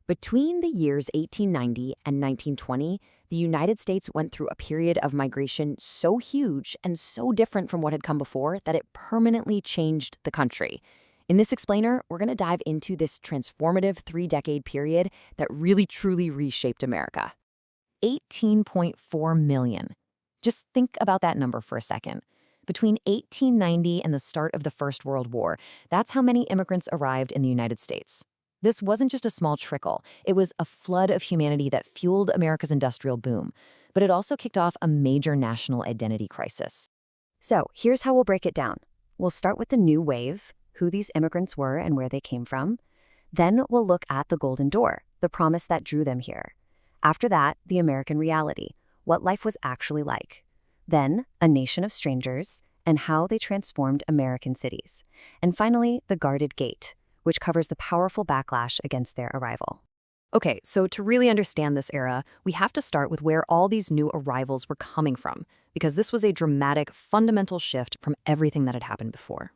Between the years 1890 and 1920, the United States went through a period of migration so huge and so different from what had come before that it permanently changed the country. In this explainer, we're going to dive into this transformative 3-decade period that really truly reshaped America. 18.4 million. Just think about that number for a second. Between 1890 and the start of the First World War, that's how many immigrants arrived in the United States. This wasn't just a small trickle. It was a flood of humanity that fueled America's industrial boom. But it also kicked off a major national identity crisis. So here's how we'll break it down. We'll start with the new wave, who these immigrants were and where they came from. Then we'll look at the Golden Door, the promise that drew them here. After that, the American reality, what life was actually like. Then, a nation of strangers, and how they transformed American cities. And finally, the guarded gate, which covers the powerful backlash against their arrival. Okay, so to really understand this era, we have to start with where all these new arrivals were coming from, because this was a dramatic, fundamental shift from everything that had happened before.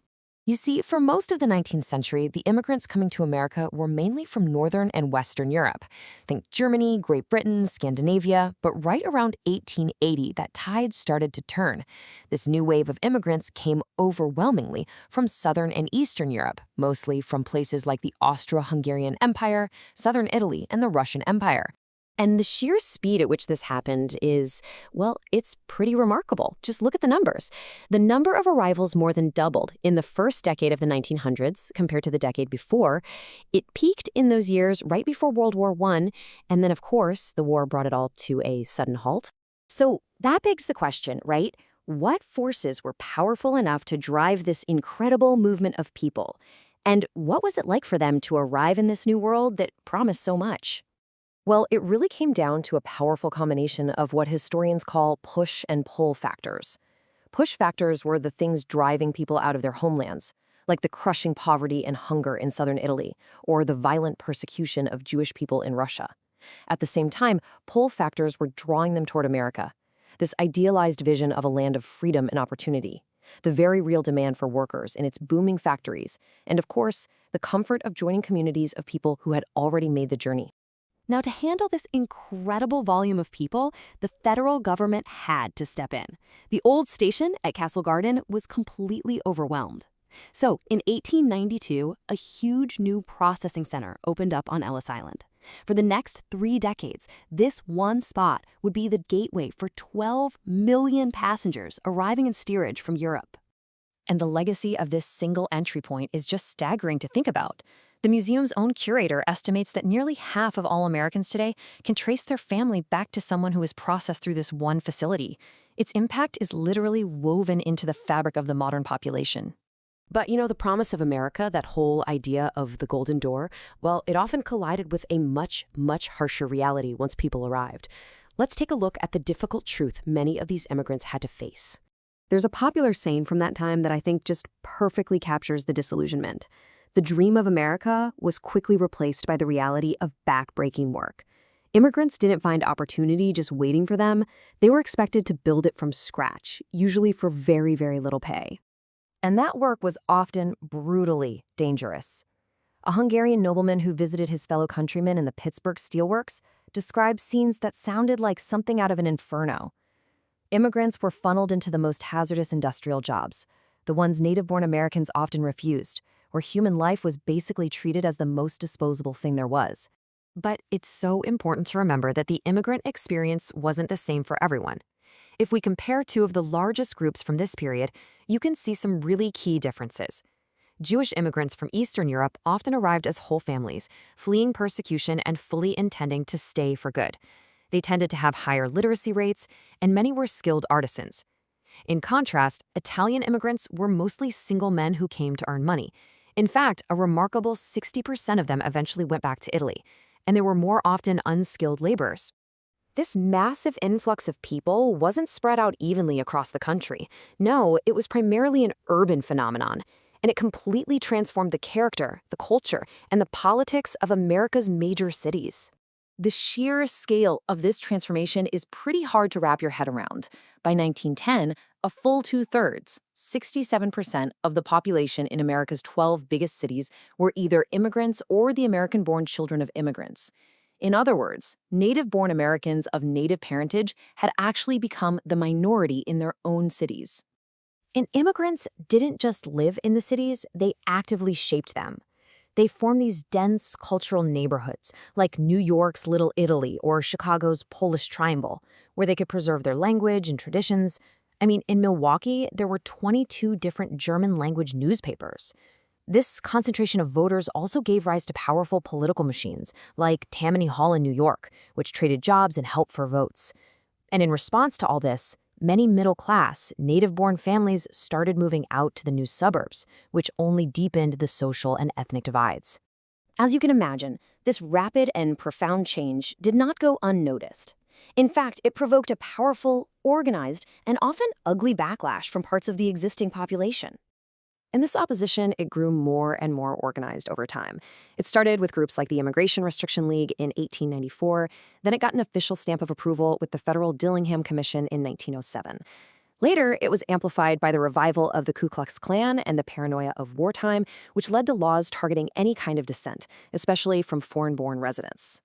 You see, for most of the 19th century, the immigrants coming to America were mainly from Northern and Western Europe. Think Germany, Great Britain, Scandinavia, but right around 1880, that tide started to turn. This new wave of immigrants came overwhelmingly from Southern and Eastern Europe, mostly from places like the Austro-Hungarian Empire, Southern Italy, and the Russian Empire. And the sheer speed at which this happened is, well, it's pretty remarkable. Just look at the numbers. The number of arrivals more than doubled in the first decade of the 1900s compared to the decade before. It peaked in those years right before World War I, and then, of course, the war brought it all to a sudden halt. So that begs the question, right? What forces were powerful enough to drive this incredible movement of people? And what was it like for them to arrive in this new world that promised so much? Well, it really came down to a powerful combination of what historians call push and pull factors. Push factors were the things driving people out of their homelands, like the crushing poverty and hunger in southern Italy, or the violent persecution of Jewish people in Russia. At the same time, pull factors were drawing them toward America, this idealized vision of a land of freedom and opportunity, the very real demand for workers in its booming factories, and of course, the comfort of joining communities of people who had already made the journey. Now, to handle this incredible volume of people, the federal government had to step in. The old station at Castle Garden was completely overwhelmed. So, in 1892, a huge new processing center opened up on Ellis Island. For the next 3 decades, this one spot would be the gateway for 12 million passengers arriving in steerage from Europe. And the legacy of this single entry point is just staggering to think about. The museum's own curator estimates that nearly half of all Americans today can trace their family back to someone who was processed through this one facility. Its impact is literally woven into the fabric of the modern population. But the promise of America, that whole idea of the Golden Door, well, it often collided with a much, much harsher reality once people arrived. Let's take a look at the difficult truth many of these immigrants had to face. There's a popular saying from that time that I think just perfectly captures the disillusionment. The dream of America was quickly replaced by the reality of back-breaking work. Immigrants didn't find opportunity just waiting for them. They were expected to build it from scratch, usually for very, very little pay. And that work was often brutally dangerous. A Hungarian nobleman who visited his fellow countrymen in the Pittsburgh steelworks described scenes that sounded like something out of an inferno. Immigrants were funneled into the most hazardous industrial jobs, the ones native-born Americans often refused, where human life was basically treated as the most disposable thing there was. But it's so important to remember that the immigrant experience wasn't the same for everyone. If we compare two of the largest groups from this period, you can see some really key differences. Jewish immigrants from Eastern Europe often arrived as whole families, fleeing persecution and fully intending to stay for good. They tended to have higher literacy rates, and many were skilled artisans. In contrast, Italian immigrants were mostly single men who came to earn money. In fact, a remarkable 60% of them eventually went back to Italy, and they were more often unskilled laborers. This massive influx of people wasn't spread out evenly across the country. No, it was primarily an urban phenomenon, and it completely transformed the character, the culture, and the politics of America's major cities. The sheer scale of this transformation is pretty hard to wrap your head around. By 1910, a full 2/3, 67% of the population in America's 12 biggest cities were either immigrants or the American-born children of immigrants. In other words, native-born Americans of native parentage had actually become the minority in their own cities. And immigrants didn't just live in the cities, they actively shaped them. They formed these dense cultural neighborhoods, like New York's Little Italy or Chicago's Polish Triangle, where they could preserve their language and traditions. I mean, in Milwaukee, there were 22 different German-language newspapers. This concentration of voters also gave rise to powerful political machines, like Tammany Hall in New York, which traded jobs and help for votes. And in response to all this, many middle-class, native-born families started moving out to the new suburbs, which only deepened the social and ethnic divides. As you can imagine, this rapid and profound change did not go unnoticed. In fact, it provoked a powerful, organized, and often ugly backlash from parts of the existing population. And this opposition, it grew more and more organized over time. It started with groups like the Immigration Restriction League in 1894, then it got an official stamp of approval with the Federal Dillingham Commission in 1907. Later, it was amplified by the revival of the Ku Klux Klan and the paranoia of wartime, which led to laws targeting any kind of dissent, especially from foreign-born residents.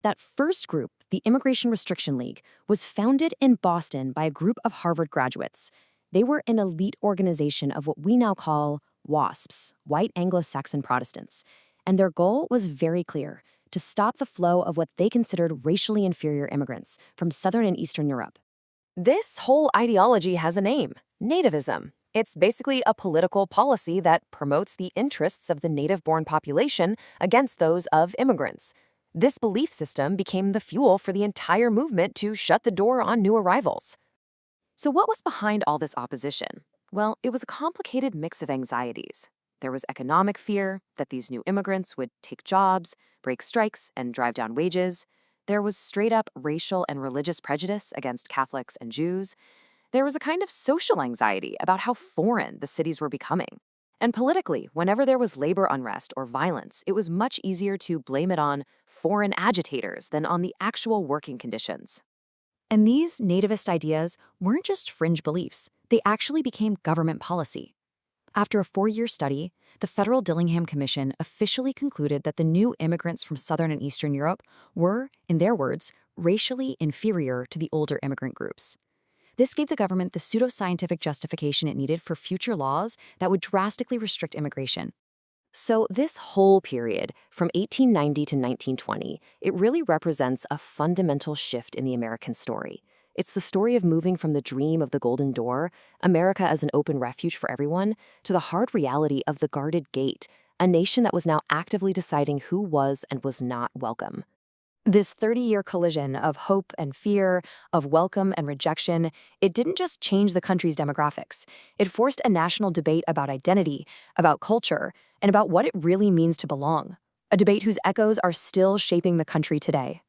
That first group, the Immigration Restriction League, was founded in Boston by a group of Harvard graduates. They were an elite organization of what we now call WASPs, White Anglo-Saxon Protestants, and their goal was very clear: to stop the flow of what they considered racially inferior immigrants from Southern and Eastern Europe. This whole ideology has a name: nativism. It's basically a political policy that promotes the interests of the native-born population against those of immigrants. This belief system became the fuel for the entire movement to shut the door on new arrivals. So what was behind all this opposition? Well, it was a complicated mix of anxieties. There was economic fear that these new immigrants would take jobs, break strikes, and drive down wages. There was straight-up racial and religious prejudice against Catholics and Jews. There was a kind of social anxiety about how foreign the cities were becoming. And politically, whenever there was labor unrest or violence, it was much easier to blame it on foreign agitators than on the actual working conditions. And these nativist ideas weren't just fringe beliefs, they actually became government policy. After a 4-year study, the Federal Dillingham Commission officially concluded that the new immigrants from Southern and Eastern Europe were, in their words, racially inferior to the older immigrant groups. This gave the government the pseudoscientific justification it needed for future laws that would drastically restrict immigration. So this whole period, from 1890 to 1920, it really represents a fundamental shift in the American story. It's the story of moving from the dream of the Golden Door, America as an open refuge for everyone, to the hard reality of the guarded gate, a nation that was now actively deciding who was and was not welcome. This 30-year collision of hope and fear, of welcome and rejection, it didn't just change the country's demographics. It forced a national debate about identity, about culture, and about what it really means to belong. A debate whose echoes are still shaping the country today.